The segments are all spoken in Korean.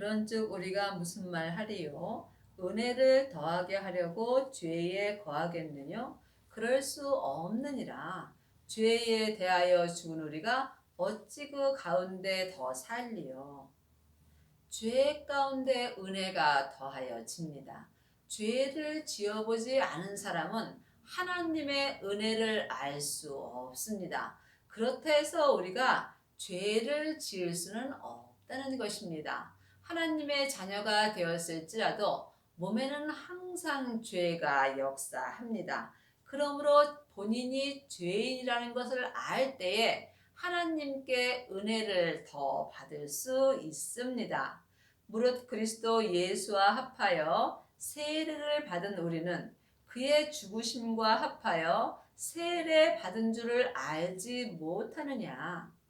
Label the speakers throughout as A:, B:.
A: 그런즉 우리가 무슨 말 하리요? 은혜를 더하게 하려고 죄에 거하겠느냐? 그럴 수 없느니라. 죄에 대하여 죽은 우리가 어찌 그 가운데 더 살리요? 죄 가운데 은혜가 더하여집니다. 죄를 지어보지 않은 사람은 하나님의 은혜를 알 수 없습니다. 그렇다 해서 우리가 죄를 지을 수는 없다는 것입니다. 하나님의 자녀가 되었을지라도 몸에는 항상 죄가 역사합니다. 그러므로 본인이 죄인이라는 것을 알 때에 하나님께 은혜를 더 받을 수 있습니다. 무릇 그리스도 예수와 합하여 세례를 받은 우리는 그의 죽으심과 합하여 세례 받은 줄을 알지 못하느냐?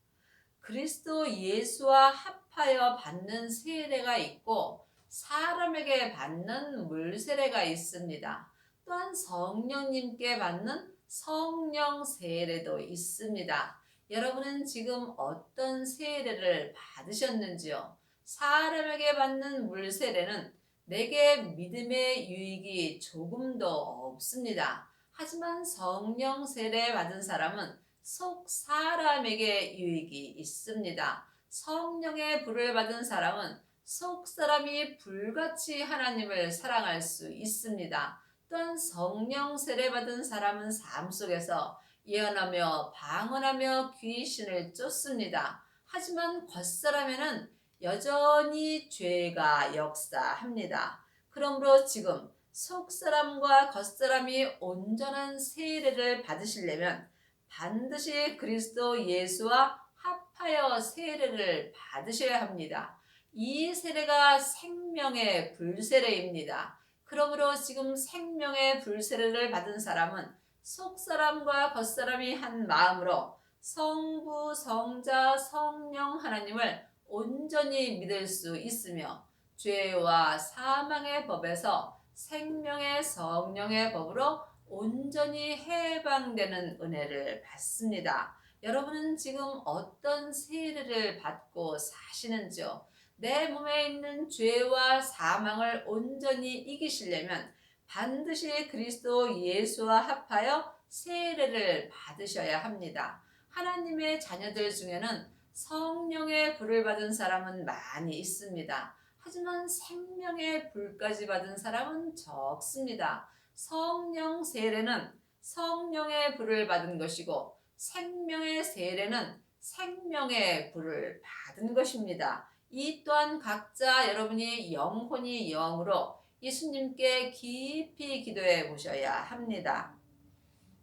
A: 그리스도 예수와 합하여 받는 세례가 있고 사람에게 받는 물세례가 있습니다. 또한 성령님께 받는 성령 세례도 있습니다. 여러분은 지금 어떤 세례를 받으셨는지요? 사람에게 받는 물세례는 내게 믿음의 유익이 조금도 없습니다. 하지만 성령 세례 받은 사람은 속 사람에게 유익이 있습니다. 성령의 불을 받은 사람은 속 사람이 불같이 하나님을 사랑할 수 있습니다. 또한 성령 세례 받은 사람은 삶 속에서 예언하며 방언하며 귀신을 쫓습니다. 하지만 겉사람에는 여전히 죄가 역사합니다. 그러므로 지금 속사람과 겉사람이 온전한 세례를 받으시려면 반드시 그리스도 예수와 합하여 세례를 받으셔야 합니다. 이 세례가 생명의 불세례입니다. 그러므로 지금 생명의 불세례를 받은 사람은 속사람과 겉사람이 한 마음으로 성부, 성자, 성령 하나님을 온전히 믿을 수 있으며 죄와 사망의 법에서 생명의 성령의 법으로 온전히 해방되는 은혜를 받습니다. 여러분은 지금 어떤 세례를 받고 사시는지요? 내 몸에 있는 죄와 사망을 온전히 이기시려면 반드시 그리스도 예수와 합하여 세례를 받으셔야 합니다. 하나님의 자녀들 중에는 성령의 불을 받은 사람은 많이 있습니다. 하지만 생명의 불까지 받은 사람은 적습니다. 성령 세례는 성령의 불을 받은 것이고 생명의 세례는 생명의 불을 받은 것입니다. 이 또한 각자 여러분이 영혼이 영으로 예수님께 깊이 기도해 보셔야 합니다.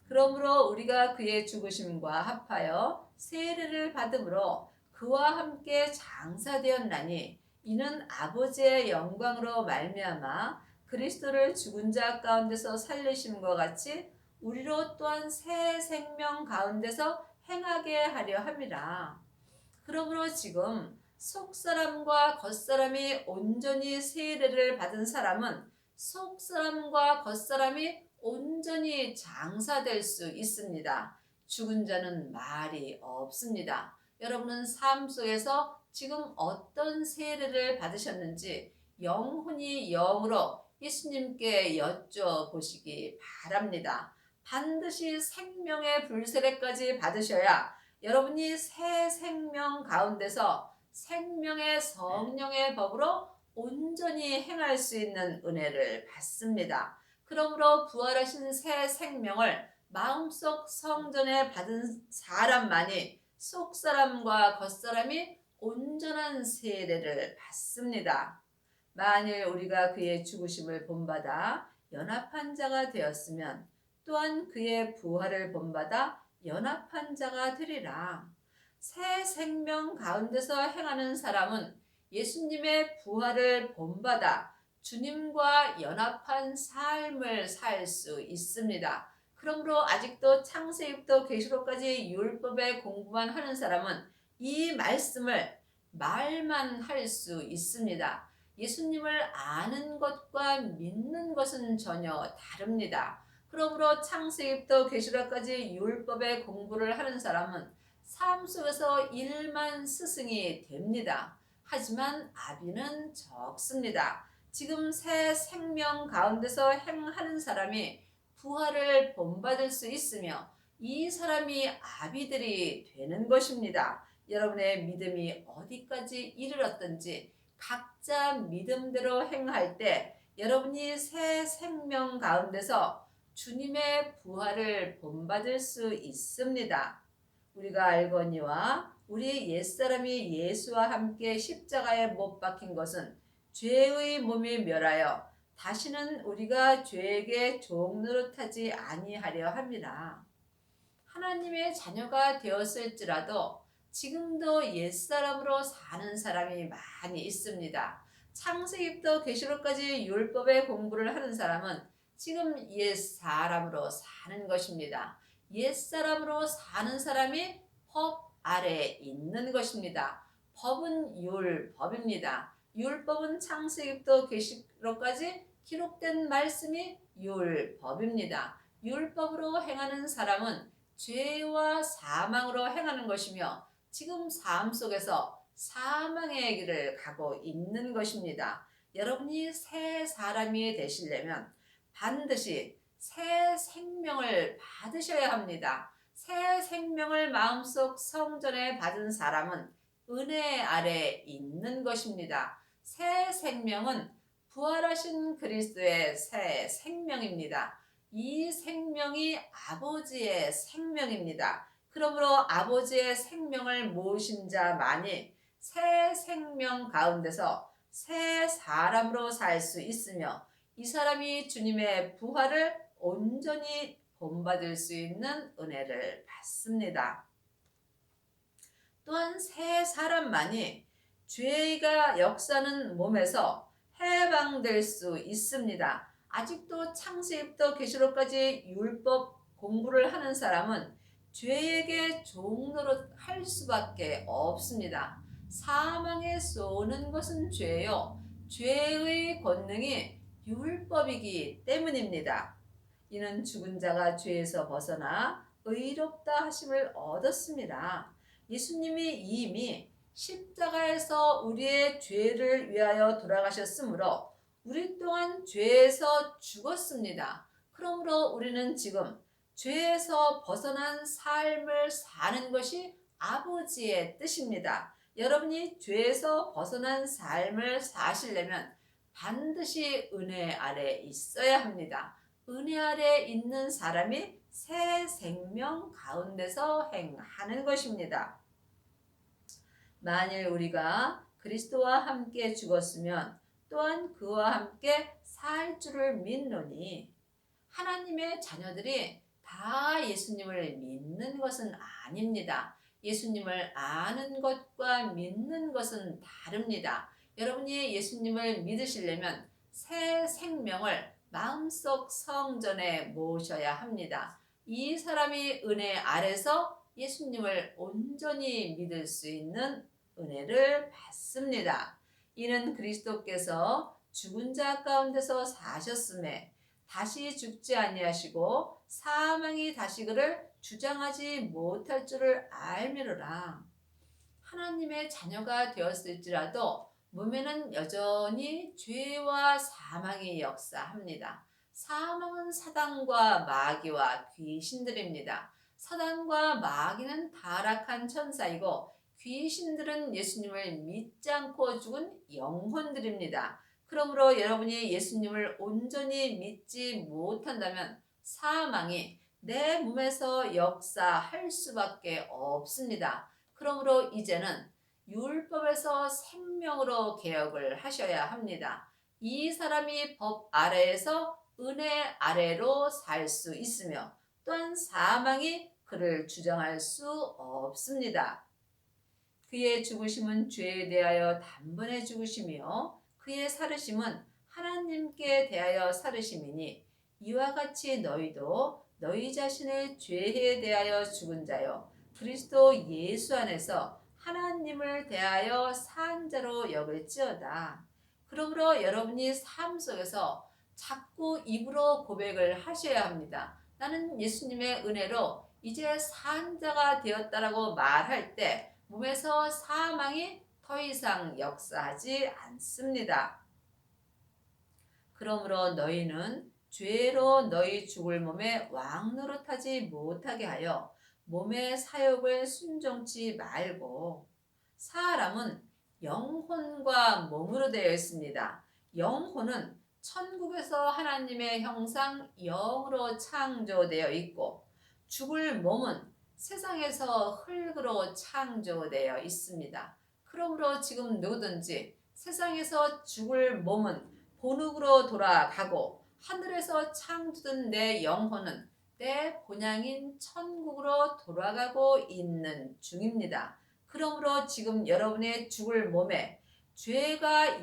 A: 그러므로 우리가 그의 죽으심과 합하여 세례를 받음으로 그와 함께 장사되었나니 이는 아버지의 영광으로 말미암아 그리스도를 죽은 자 가운데서 살리심과 같이 우리로 또한 새 생명 가운데서 행하게 하려 함이라. 그러므로 지금 속사람과 겉사람이 온전히 세례를 받은 사람은 속사람과 겉사람이 온전히 장사될 수 있습니다. 죽은 자는 말이 없습니다. 여러분은 삶 속에서 지금 어떤 세례를 받으셨는지 영혼이 영으로 예수님께 여쭤보시기 바랍니다. 반드시 생명의 불세례까지 받으셔야 여러분이 새 생명 가운데서 생명의 성령의 법으로 온전히 행할 수 있는 은혜를 받습니다. 그러므로 부활하신 새 생명을 마음속 성전에 받은 사람만이 속사람과 겉사람이 온전한 세례를 받습니다. 만일 우리가 그의 죽으심을 본받아 연합한 자가 되었으면 또한 그의 부활을 본받아 연합한 자가 되리라. 새 생명 가운데서 행하는 사람은 예수님의 부활을 본받아 주님과 연합한 삶을 살 수 있습니다. 그러므로 아직도 창세기부터 계시록까지 율법의 공부만 하는 사람은 이 말씀을 말만 할 수 있습니다. 예수님을 아는 것과 믿는 것은 전혀 다릅니다. 그러므로 창세기부터 계시록까지 율법의 공부를 하는 사람은 삶 속에서 일만 스승이 됩니다. 하지만 아비는 적습니다. 지금 새 생명 가운데서 행하는 사람이 부활을 본받을 수 있으며 이 사람이 아비들이 되는 것입니다. 여러분의 믿음이 어디까지 이르렀든지 각자 믿음대로 행할 때 여러분이 새 생명 가운데서 주님의 부활을 본받을 수 있습니다. 우리가 알거니와 우리 옛사람이 예수와 함께 십자가에 못 박힌 것은 죄의 몸이 멸하여 다시는 우리가 죄에게 종노릇하지 아니하려 함이라. 하나님의 자녀가 되었을지라도 지금도 옛사람으로 사는 사람이 많이 있습니다. 창세기부터 계시록까지 율법의 공부를 하는 사람은 지금 옛사람으로 사는 것입니다. 옛사람으로 사는 사람이 법 아래에 있는 것입니다. 법은 율법입니다. 율법은 창세기부터 계시록까지 기록된 말씀이 율법입니다. 율법으로 행하는 사람은 죄와 사망으로 행하는 것이며 지금 삶 속에서 사망의 길을 가고 있는 것입니다. 여러분이 새 사람이 되시려면 반드시 새 생명을 받으셔야 합니다. 새 생명을 마음속 성전에 받은 사람은 은혜 아래 있는 것입니다. 새 생명은 부활하신 그리스도의 새 생명입니다. 이 생명이 아버지의 생명입니다. 그러므로 아버지의 생명을 모신 자만이 새 생명 가운데서 새 사람으로 살 수 있으며 이 사람이 주님의 부활을 온전히 본받을 수 있는 은혜를 받습니다. 또한 새 사람만이 죄가 역사하는 몸에서 해방될 수 있습니다. 아직도 창세기부터 계시록까지 율법 공부를 하는 사람은 죄에게 종노릇 할 수밖에 없습니다. 사망에 쏘는 것은 죄요. 죄의 권능이 율법이기 때문입니다. 이는 죽은 자가 죄에서 벗어나 의롭다 하심을 얻었습니다. 예수님이 이미 십자가에서 우리의 죄를 위하여 돌아가셨으므로 우리 또한 죄에서 죽었습니다. 그러므로 우리는 지금 죄에서 벗어난 삶을 사는 것이 아버지의 뜻입니다. 여러분이 죄에서 벗어난 삶을 사시려면 반드시 은혜 아래 있어야 합니다. 은혜 아래 있는 사람이 새 생명 가운데서 행하는 것입니다. 만일 우리가 그리스도와 함께 죽었으면 또한 그와 함께 살 줄을 믿노니 하나님의 자녀들이 다 예수님을 믿는 것은 아닙니다. 예수님을 아는 것과 믿는 것은 다릅니다. 여러분이 예수님을 믿으시려면 새 생명을 마음속 성전에 모셔야 합니다. 이 사람이 은혜 아래서 예수님을 온전히 믿을 수 있는 은혜를 받습니다. 이는 그리스도께서 죽은 자 가운데서 사셨음에 다시 죽지 아니하시고 사망이 다시 그를 주장하지 못할 줄을 알미로라. 하나님의 자녀가 되었을지라도 몸에는 여전히 죄와 사망이 역사합니다. 사망은 사단과 마귀와 귀신들입니다. 사단과 마귀는 타락한 천사이고 귀신들은 예수님을 믿지 않고 죽은 영혼들입니다. 그러므로 여러분이 예수님을 온전히 믿지 못한다면 사망이 내 몸에서 역사할 수밖에 없습니다. 그러므로 이제는 율법에서 생명으로 개혁을 하셔야 합니다. 이 사람이 법 아래에서 은혜 아래로 살 수 있으며 또한 사망이 그를 주장할 수 없습니다. 그의 죽으심은 죄에 대하여 단번에 죽으심이요 그의 살으심은 하나님께 대하여 살으심이니 이와 같이 너희도 너희 자신의 죄에 대하여 죽은 자요 그리스도 예수 안에서 하나님을 대하여 산 자로 여길지어다. 그러므로 여러분이 삶 속에서 자꾸 입으로 고백을 하셔야 합니다. 나는 예수님의 은혜로 이제 산 자가 되었다라고 말할 때 몸에서 사망이 더 이상 역사하지 않습니다. 그러므로 너희는 죄로 너희 죽을 몸에 왕 노릇하지 못하게 하여 몸의 사욕을 순종치 말고. 사람은 영혼과 몸으로 되어 있습니다. 영혼은 천국에서 하나님의 형상 영으로 창조되어 있고, 죽을 몸은 세상에서 흙으로 창조되어 있습니다. 그러므로 지금 누구든지 세상에서 죽을 몸은 본흙으로 돌아가고, 하늘에서 창조된 내 영혼은 내 본향인 천국으로 돌아가고 있는 중입니다. 그러므로 지금 여러분의 죽을 몸에 죄가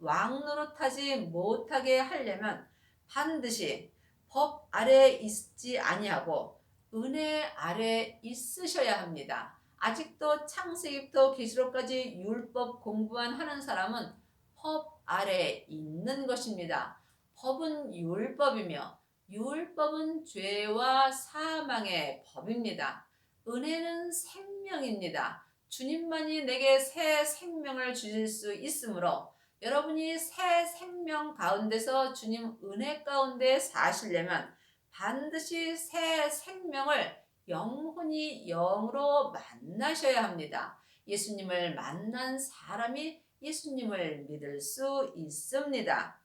A: 왕 노릇하지 못하게 하려면 반드시 법 아래 있지 아니하고 은혜 아래 있으셔야 합니다. 아직도 창세기부터 계시록까지 율법 공부만 하는 사람은 법 아래 있는 것입니다. 법은 율법이며 율법은 죄와 사망의 법입니다. 은혜는 생명입니다. 주님만이 내게 새 생명을 주실 수 있으므로 여러분이 새 생명 가운데서 주님 은혜 가운데 사시려면 반드시 새 생명을 영혼이 영으로 만나셔야 합니다. 예수님을 만난 사람이 예수님을 믿을 수 있습니다.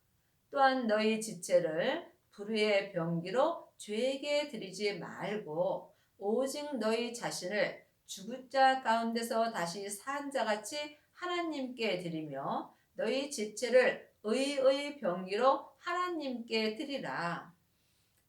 A: 또한 너희 지체를 불의의 병기로 죄에게 드리지 말고 오직 너희 자신을 죽은 자 가운데서 다시 산 자같이 하나님께 드리며 너희 지체를 의의 병기로 하나님께 드리라.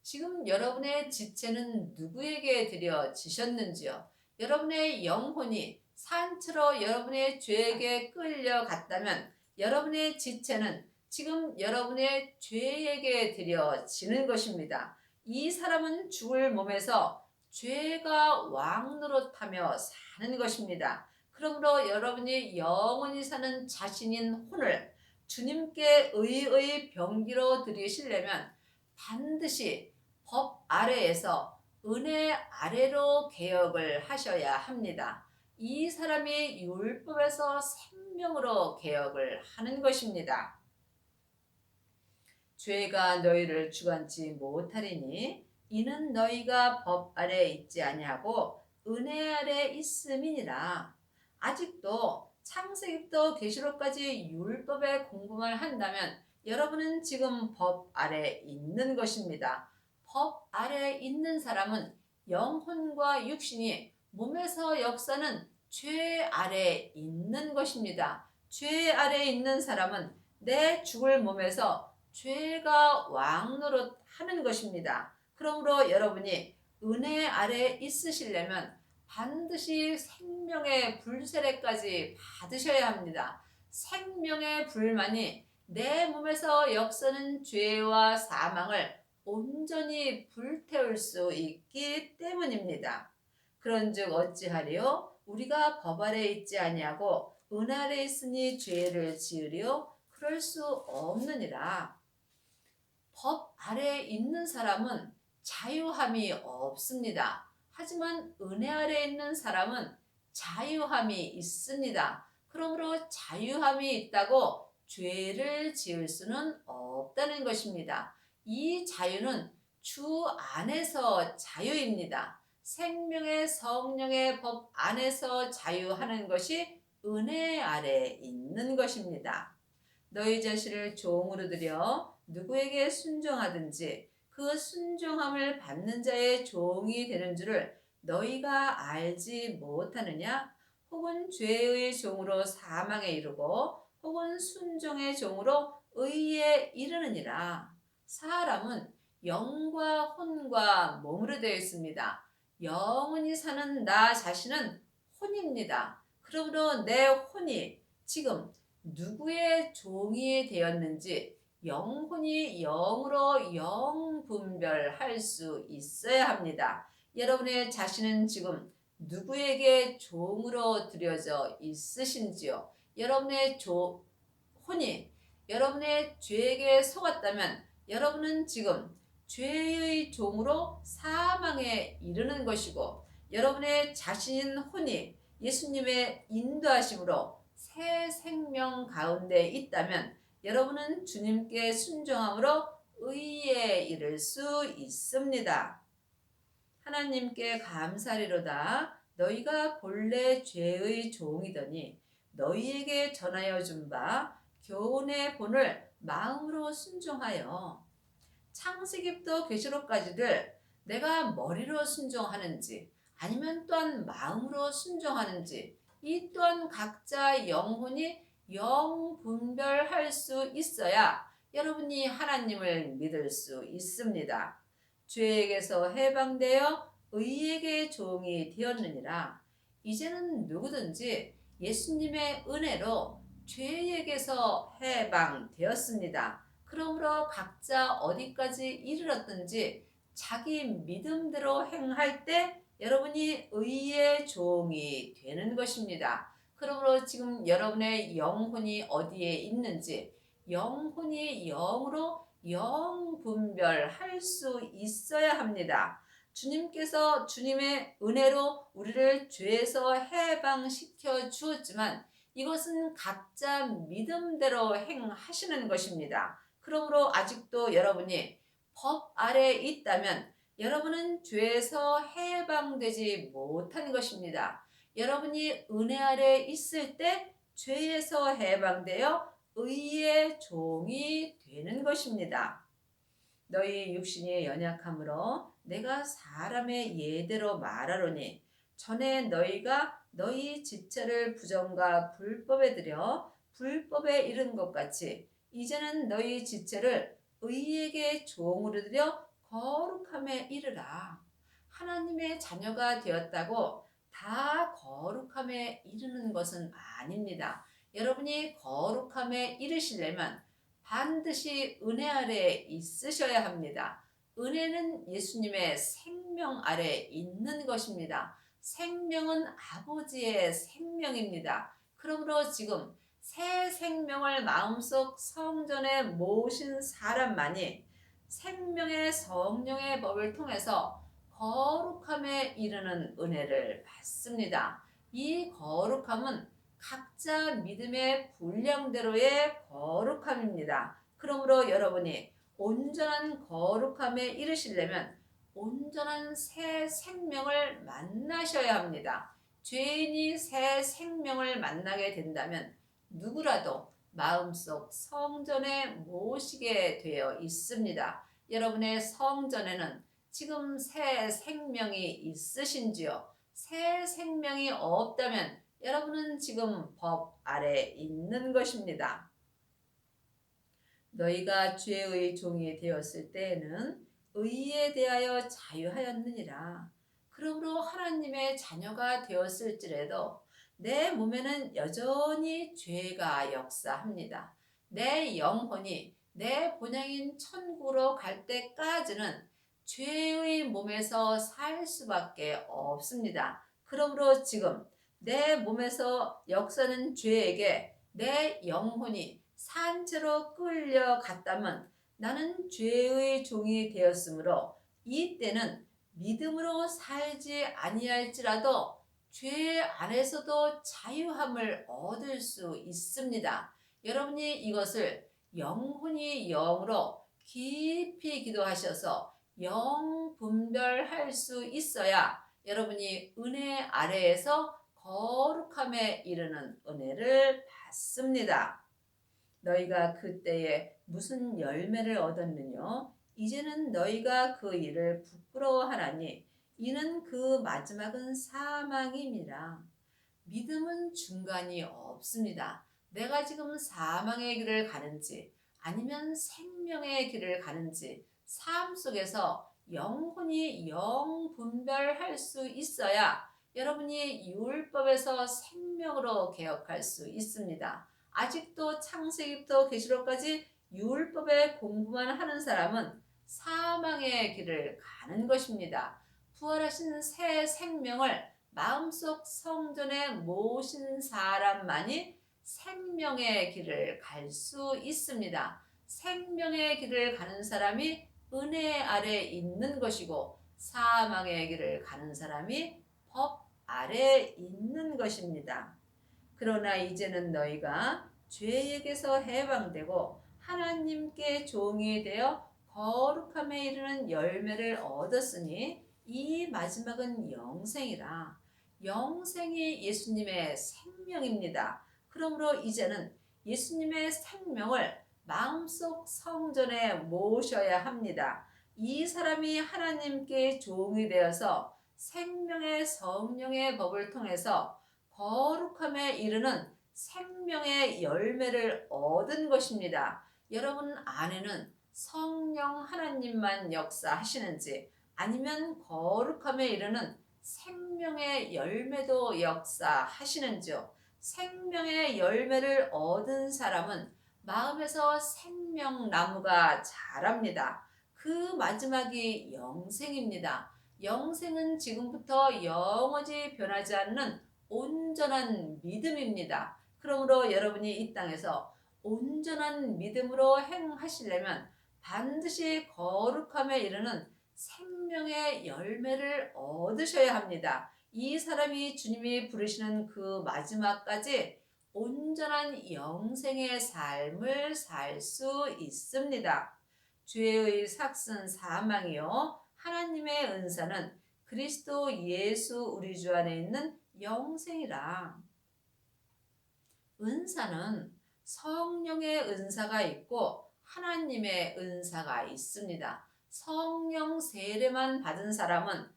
A: 지금 여러분의 지체는 누구에게 드려지셨는지요? 여러분의 영혼이 산채로 여러분의 죄에게 끌려갔다면 여러분의 지체는 지금 여러분의 죄에게 드려지는 것입니다. 이 사람은 죽을 몸에서 죄가 왕 노릇하며 사는 것입니다. 그러므로 여러분이 영원히 사는 자신인 혼을 주님께 의의 병기로 드리시려면 반드시 법 아래에서 은혜 아래로 개혁을 하셔야 합니다. 이 사람이 율법에서 생명으로 개혁을 하는 것입니다. 죄가 너희를 주관치 못하리니 이는 너희가 법 아래 있지 아니하고 은혜 아래 있음이니라. 아직도 창세기부터 계시록까지 율법의 공부만 한다면 여러분은 지금 법 아래 있는 것입니다. 법 아래 있는 사람은 영혼과 육신이 몸에서 역사는 죄 아래 있는 것입니다. 죄 아래 있는 사람은 내 죽을 몸에서 죄가 왕 노릇 하는 것입니다. 그러므로 여러분이 은혜 아래 있으시려면 반드시 생명의 불 세례까지 받으셔야 합니다. 생명의 불만이 내 몸에서 역사는 죄와 사망을 온전히 불태울 수 있기 때문입니다. 그런즉 어찌하리요? 우리가 법 아래 있지 아니하고 은 아래 있으니 죄를 지으리요? 그럴 수 없느니라. 법 아래 있는 사람은 자유함이 없습니다. 하지만 은혜 아래 있는 사람은 자유함이 있습니다. 그러므로 자유함이 있다고 죄를 지을 수는 없다는 것입니다. 이 자유는 주 안에서 자유입니다. 생명의 성령의 법 안에서 자유하는 것이 은혜 아래 있는 것입니다. 너희 자신을 종으로 들여 누구에게 순종하든지 그 순종함을 받는 자의 종이 되는 줄을 너희가 알지 못하느냐? 혹은 죄의 종으로 사망에 이르고 혹은 순종의 종으로 의에 이르느니라. 사람은 영과 혼과 몸으로 되어 있습니다. 영원히 사는 나 자신은 혼입니다. 그러므로 내 혼이 지금 누구의 종이 되었는지 영혼이 영으로 영 분별할 수 있어야 합니다. 여러분의 자신은 지금 누구에게 종으로 들여져 있으신지요? 여러분의 혼이 여러분의 죄에게 속았다면 여러분은 지금 죄의 종으로 사망에 이르는 것이고, 여러분의 자신인 혼이 예수님의 인도하심으로 새 생명 가운데 있다면 여러분은 주님께 순종함으로 의에 이를 수 있습니다. 하나님께 감사리로다. 너희가 본래 죄의 종이더니 너희에게 전하여 준 바 교훈의 본을 마음으로 순종하여. 창세기부터 계시록까지를 내가 머리로 순종하는지 아니면 또한 마음으로 순종하는지, 이 또한 각자 영혼이 영분별할 수 있어야 여러분이 하나님을 믿을 수 있습니다. 죄에게서 해방되어 의에게 종이 되었느니라. 이제는 누구든지 예수님의 은혜로 죄에게서 해방되었습니다. 그러므로 각자 어디까지 이르렀든지 자기 믿음대로 행할 때 여러분이 의의 종이 되는 것입니다. 그러므로 지금 여러분의 영혼이 어디에 있는지, 영혼이 영으로 영분별할 수 있어야 합니다. 주님께서 주님의 은혜로 우리를 죄에서 해방시켜 주었지만 이것은 각자 믿음대로 행하시는 것입니다. 그러므로 아직도 여러분이 법 아래에 있다면 여러분은 죄에서 해방되지 못한 것입니다. 여러분이 은혜 아래에 있을 때 죄에서 해방되어 의의 종이 되는 것입니다. 너희 육신이 연약함으로 내가 사람의 예대로 말하노니 전에 너희가 너희 지체를 부정과 불법에 들여 불법에 이른 것 같이 이제는 너희 지체를 의에게 종으로 들여 거룩함에 이르라. 하나님의 자녀가 되었다고 다 거룩함에 이르는 것은 아닙니다. 여러분이 거룩함에 이르시려면 반드시 은혜 아래에 있으셔야 합니다. 은혜는 예수님의 생명 아래에 있는 것입니다. 생명은 아버지의 생명입니다. 그러므로 지금 새 생명을 마음속 성전에 모신 사람만이 생명의 성령의 법을 통해서 거룩함에 이르는 은혜를 받습니다. 이 거룩함은 각자 믿음의 분량대로의 거룩함입니다. 그러므로 여러분이 온전한 거룩함에 이르시려면 온전한 새 생명을 만나셔야 합니다. 죄인이 새 생명을 만나게 된다면 누구라도 마음속 성전에 모시게 되어 있습니다. 여러분의 성전에는 지금 새 생명이 있으신지요? 새 생명이 없다면 여러분은 지금 법 아래 있는 것입니다. 너희가 죄의 종이 되었을 때에는 의에 대하여 자유하였느니라. 그러므로 하나님의 자녀가 되었을지라도 내 몸에는 여전히 죄가 역사합니다. 내 영혼이 내 본향인 천국으로 갈 때까지는 죄의 몸에서 살 수밖에 없습니다. 그러므로 지금 내 몸에서 역사는 죄에게 내 영혼이 산채로 끌려갔다면 나는 죄의 종이 되었으므로 이때는 믿음으로 살지 아니할지라도 죄 안에서도 자유함을 얻을 수 있습니다. 여러분이 이것을 영혼이 영으로 깊이 기도하셔서 영 분별할 수 있어야 여러분이 은혜 아래에서 거룩함에 이르는 은혜를 받습니다. 너희가 그때에 무슨 열매를 얻었느냐? 이제는 너희가 그 일을 부끄러워하나니 이는 그 마지막은 사망임이라. 믿음은 중간이 없습니다. 내가 지금 사망의 길을 가는지 아니면 생명의 길을 가는지 삶 속에서 영혼이 영 분별할 수 있어야 여러분이 율법에서 생명으로 개혁할 수 있습니다. 아직도 창세기부터 계시록까지 율법의 공부만 하는 사람은 사망의 길을 가는 것입니다. 부활하신 새 생명을 마음속 성전에 모신 사람만이 생명의 길을 갈 수 있습니다. 생명의 길을 가는 사람이 은혜 아래 있는 것이고 사망의 길을 가는 사람이 법 아래 있는 것입니다. 그러나 이제는 너희가 죄에게서 해방되고 하나님께 종이 되어 거룩함에 이르는 열매를 얻었으니 이 마지막은 영생이라. 영생이 예수님의 생명입니다. 그러므로 이제는 예수님의 생명을 마음속 성전에 모셔야 합니다. 이 사람이 하나님께 종이 되어서 생명의 성령의 법을 통해서 거룩함에 이르는 생명의 열매를 얻은 것입니다. 여러분 안에는 성령 하나님만 역사하시는지 아니면 거룩함에 이르는 생명의 열매도 역사하시는지요? 생명의 열매를 얻은 사람은 마음에서 생명나무가 자랍니다. 그 마지막이 영생입니다. 영생은 지금부터 영원히 변하지 않는 온전한 믿음입니다. 그러므로 여러분이 이 땅에서 온전한 믿음으로 행하시려면 반드시 거룩함에 이르는 생명의 열매를 얻으셔야 합니다. 이 사람이 주님이 부르시는 그 마지막까지 온전한 영생의 삶을 살 수 있습니다. 죄의 삭슨 사망이요 하나님의 은사는 그리스도 예수 우리 주 안에 있는 영생이라. 은사는 성령의 은사가 있고 하나님의 은사가 있습니다. 성령 세례만 받은 사람은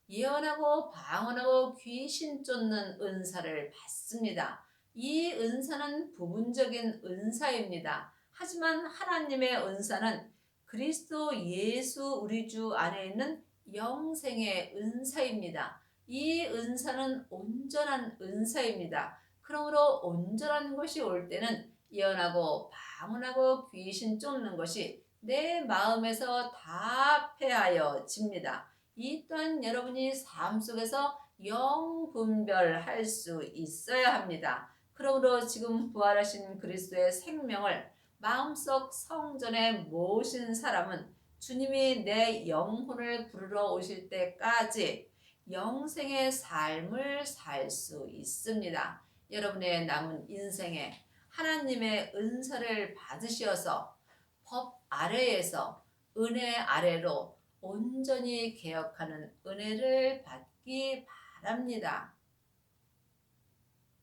A: 예언하고 방언하고 귀신 쫓는 은사를 받습니다. 이 은사는 부분적인 은사입니다. 하지만 하나님의 은사는 그리스도 예수 우리 주 안에 있는 영생의 은사입니다. 이 은사는 온전한 은사입니다. 그러므로 온전한 것이 올 때는 예언하고 방언하고 귀신 쫓는 것이 내 마음에서 다 패하여집니다. 이 또한 여러분이 삶 속에서 영분별할 수 있어야 합니다. 그러므로 지금 부활하신 그리스도의 생명을 마음속 성전에 모신 사람은 주님이 내 영혼을 부르러 오실 때까지 영생의 삶을 살 수 있습니다. 여러분의 남은 인생에 하나님의 은사를 받으셔서 법 아래에서 은혜 아래로 온전히 개혁하는 은혜를 받기 바랍니다.